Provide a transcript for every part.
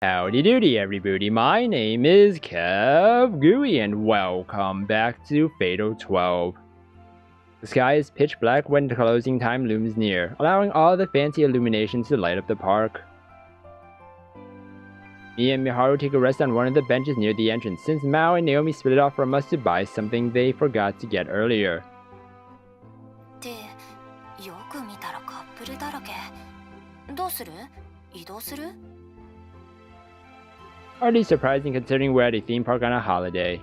Howdy doody everybody, my name is KevGuuey and welcome back to Fatal 12. The sky is pitch black when closing time looms near, allowing all the fancy illuminations to light up the park. Me and Miharu take a rest on one of the benches near the entrance, since Mao and Naomi split off from us to buy something they forgot to get earlier. Hardly surprising considering we're at a theme park on a holiday.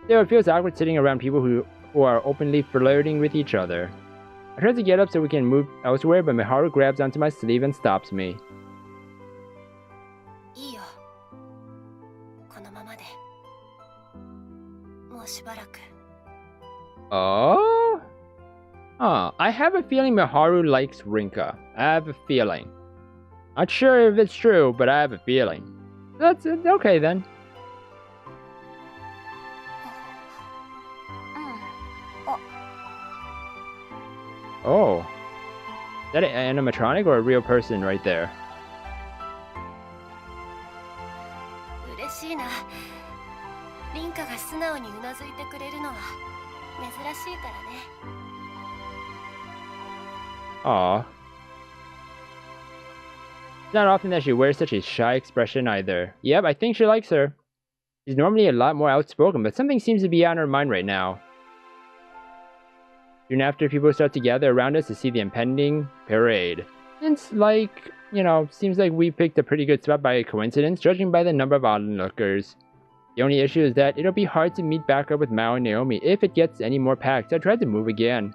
Though it feels awkward sitting around people who are openly flirting with each other. I try to get up so we can move elsewhere, but Miharu grabs onto my sleeve and stops me. Oh? Huh, I have a feeling Miharu likes Rinka. I have a feeling. Not sure if it's true, but I have a feeling. That's okay then. Oh. Is that an animatronic or a real person right there? Aw. It's not often that she wears such a shy expression either. Yep, I think she likes her. She's normally a lot more outspoken, but something seems to be on her mind right now. Soon after, people start to gather around us to see the impending parade. It's like, seems like we picked a pretty good spot by coincidence, judging by the number of onlookers. The only issue is that it'll be hard to meet back up with Mao and Naomi if it gets any more packed, so I tried to move again.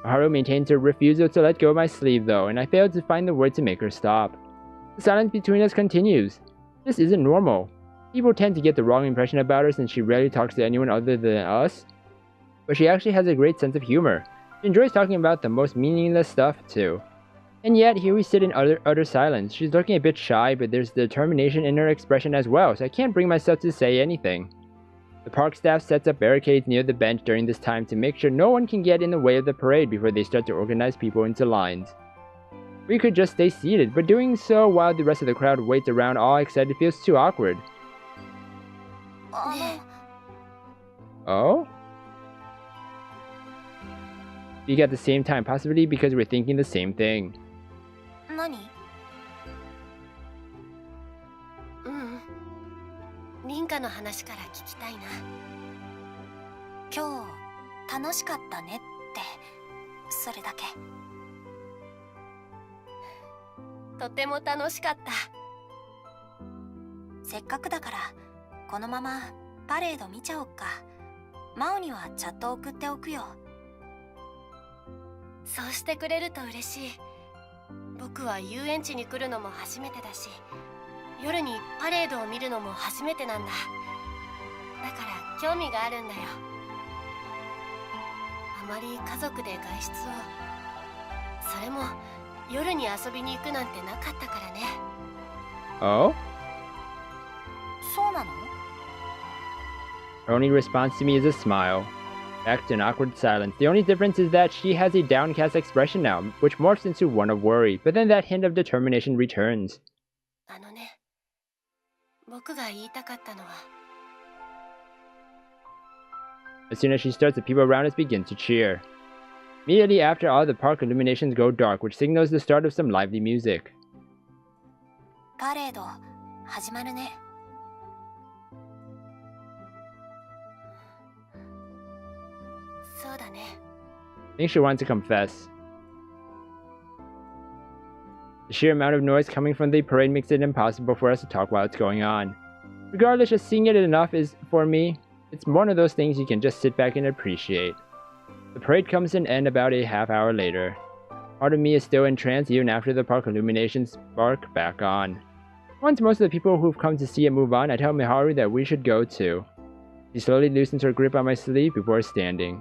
Miharu maintains her refusal to let go of my sleeve though, and I failed to find the word to make her stop. The silence between us continues. This isn't normal. People tend to get the wrong impression about her since she rarely talks to anyone other than us. But she actually has a great sense of humor. She enjoys talking about the most meaningless stuff too. And yet, here we sit in utter silence. She's looking a bit shy, but there's determination in her expression as well, so I can't bring myself to say anything. The park staff sets up barricades near the bench during this time to make sure no one can get in the way of the parade before they start to organize people into lines. We could just stay seated, but doing so while the rest of the crowd waits around all excited feels too awkward. Oh? Speak at the same time, possibly because we're thinking the same thing. Oh? Her only response to me is a smile. Back to an awkward silence. The only difference is that she has a downcast expression now, which morphs into one of worry, but then that hint of determination returns. As soon as she starts, the people around us begin to cheer. Immediately after, all the park illuminations go dark, which signals the start of some lively music. I think she wants to confess. The sheer amount of noise coming from the parade makes it impossible for us to talk while it's going on. Regardless, just seeing it enough is, for me, it's one of those things you can just sit back and appreciate. The parade comes to an end about a half hour later. Part of me is still in trance even after the park illuminations spark back on. Once most of the people who've come to see it move on, I tell Miharu that we should go too. She slowly loosens her grip on my sleeve before standing.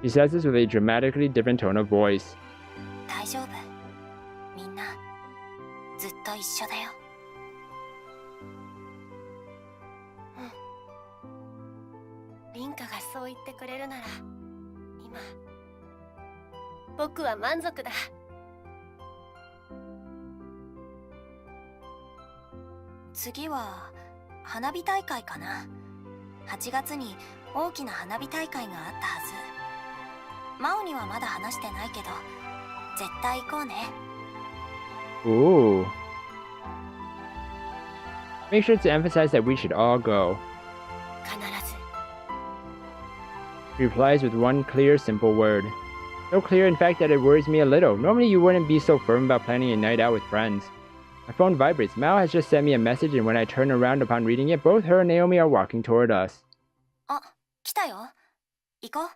She says this with a dramatically different tone of voice. 大丈夫。みんなずっと一緒だよ。リンカがそう言ってくれるなら、今僕は満足だ。次は花火大会かな。8月に大きな花火大会があったはず。マオにはまだ話してないけど、絶対行こうね。Ooh. Make sure to emphasize that we should all go. 必ず。She replies with one clear, simple word. So clear, in fact, that it worries me a little. Normally, you wouldn't be so firm about planning a night out with friends. My phone vibrates. Mao has just sent me a message, and when I turn around upon reading it, both her and Naomi are walking toward us. あ、来たよ。行こう。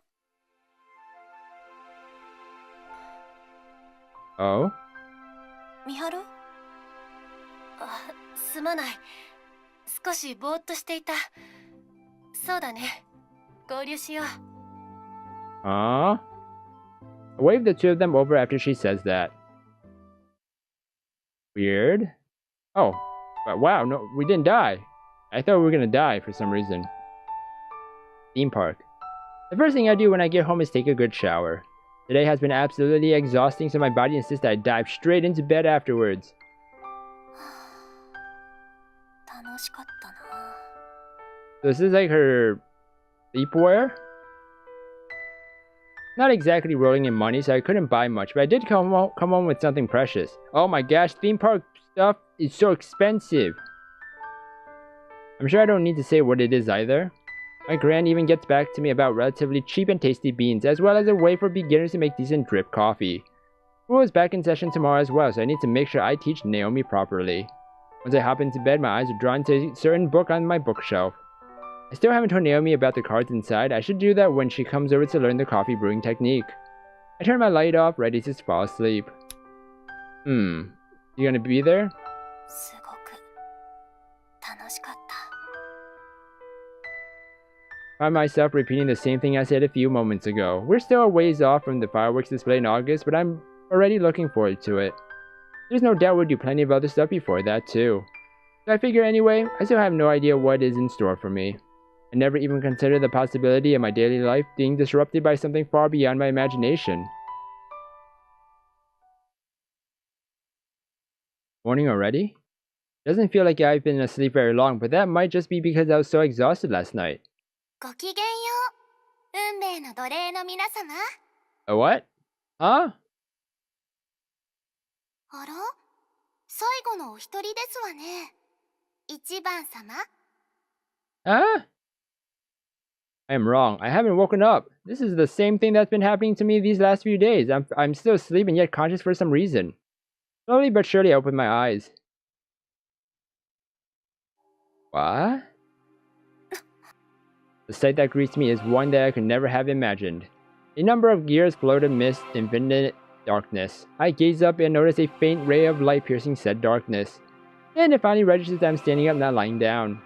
Oh? ミハル？あ、すまない。少しぼーっとしていた。そうだね。合流しよう。I wave the two of them over after she says that. Weird. Oh, but wow, no, we didn't die. I thought we were gonna die for some reason. Theme park. The first thing I do when I get home is take a good shower. Today has been absolutely exhausting, so my body insists that I dive straight into bed afterwards. 楽しかったな。 So this is like her sleepwear? Not exactly rolling in money, so I couldn't buy much, but I did come home with something precious. Oh my gosh, theme park stuff is so expensive. I'm sure I don't need to say what it is either. My gran even gets back to me about relatively cheap and tasty beans, as well as a way for beginners to make decent drip coffee. School is back in session tomorrow as well, so I need to make sure I teach Naomi properly. Once I hop into bed, my eyes are drawn to a certain book on my bookshelf. I still haven't told Naomi about the cards inside. I should do that when she comes over to learn the coffee brewing technique. I turn my light off, ready to fall asleep. You gonna be there? すごく楽しかった。 Find myself repeating the same thing I said a few moments ago. We're still a ways off from the fireworks display in August, but I'm already looking forward to it. There's no doubt we'll do plenty of other stuff before that too. So I figure anyway, I still have no idea what is in store for me. I never even considered the possibility of my daily life being disrupted by something far beyond my imagination. Morning already? Doesn't feel like I've been asleep very long, but that might just be because I was so exhausted last night. ごきげんよう。運命の奴隷の皆様。 A what? Huh? あら？最後のお一人ですわね。一番様？ Huh? I am wrong. I haven't woken up. This is the same thing that's been happening to me these last few days. I'm still asleep and yet conscious for some reason. Slowly but surely I open my eyes. What? The sight that greets me is one that I could never have imagined. A number of gears float amidst infinite darkness. I gaze up and notice a faint ray of light piercing said darkness. Then it finally registers that I'm standing up, not lying down.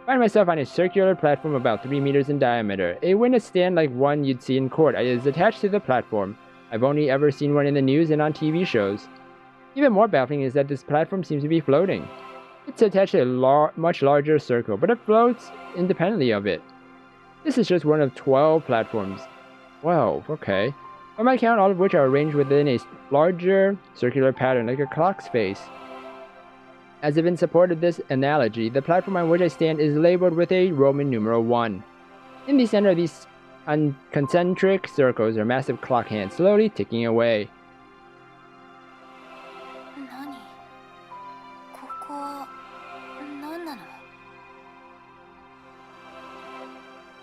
I find myself on a circular platform about 3 meters in diameter. A witness stand like one you'd see in court is attached to the platform. I've only ever seen one in the news and on TV shows. Even more baffling is that this platform seems to be floating. It's attached to a much larger circle, but it floats independently of it. This is just one of 12 platforms. 12, okay. By my count, all of which are arranged within a larger circular pattern, like a clock's face. As if in support of this analogy, the platform on which I stand is labeled with a Roman numeral 1. In the center of these concentric circles are massive clock hands, slowly ticking away. 何？ここは何なの？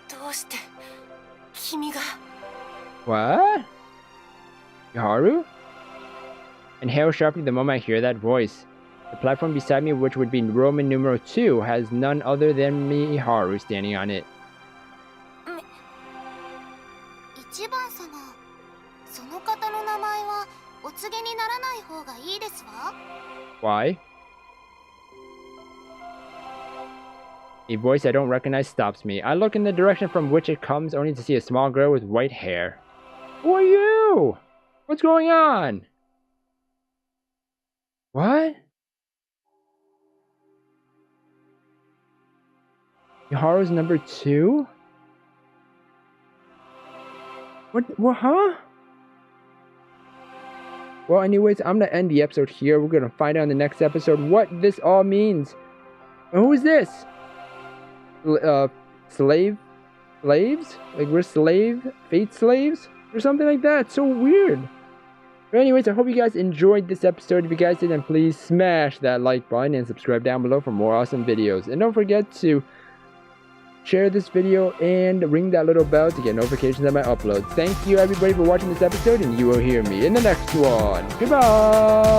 どうして君が？ What? Miharu? Inhale sharply the moment I hear that voice. The platform beside me, which would be Roman numeral 2, has none other than Miharu standing on it. 一番様、その方の名前はお告げにならない方がいいですわ。 Why? A voice I don't recognize stops me. I look in the direction from which it comes, only to see a small girl with white hair. Who are you? What's going on? What? Miharu's number 2? What, huh? Well, anyways, I'm gonna end the episode here. We're gonna find out in the next episode what this all means. And who is this? Slaves? Like we're fate slaves? Or something like that. It's so weird. But anyways, I hope you guys enjoyed this episode. If you guys did, then please smash that like button and subscribe down below for more awesome videos. And don't forget to share this video and ring that little bell to get notifications of my uploads. Thank you everybody for watching this episode, and you will hear me in the next one. Goodbye!